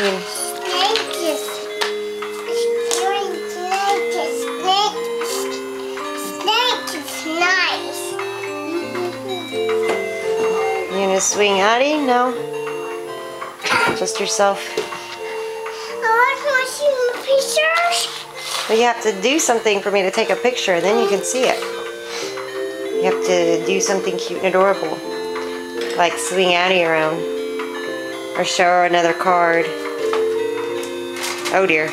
mean? Snake is nice. You gonna swing Addie? No. Just yourself. I want to see the pictures. But you have to do something for me to take a picture, then you can see it. You have to do something cute and adorable. Like swing Addie around. Or show her another card. Oh dear.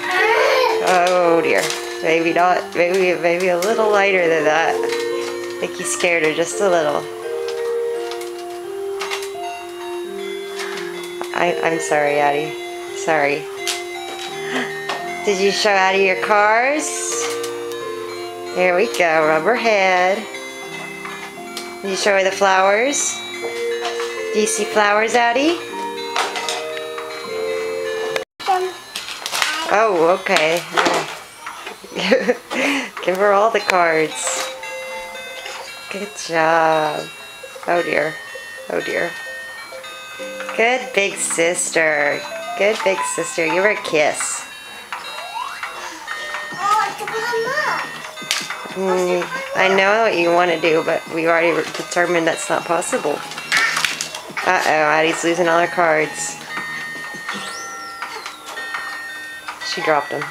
Oh dear. Maybe not. Maybe a little lighter than that. I think you scared her just a little. I'm sorry, Addie. Sorry. Did you show Addie your cards? There we go. Rubber head. Did you show her the flowers? Do you see flowers, Addie? Oh, okay. Give her all the cards. Good job. Oh dear. Oh dear. Good big sister. Good big sister. Give her a kiss. I know what you want to do, but we already determined that's not possible. Uh-oh, Addie's losing all her cards. She dropped them.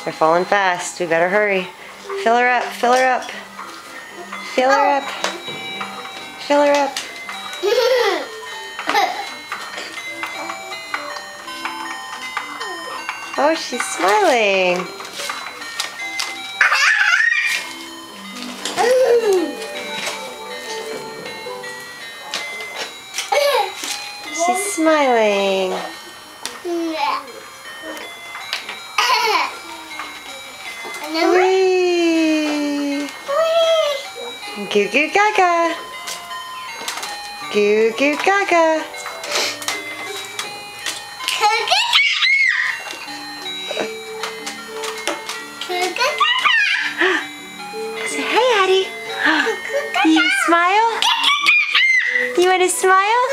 They're falling fast. We better hurry. Fill her up, fill her up. Fill her up. Fill her up. Oh, she's smiling. She's smiling. Whee! Goo goo gaga. Goo goo gaga. Say hey, Addie. You smile? You want to smile?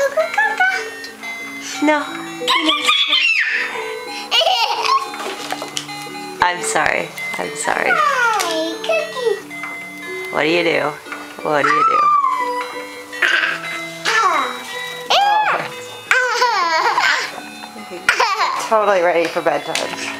No. I'm sorry. I'm sorry. What do you do? What do you do? Totally ready for bedtime.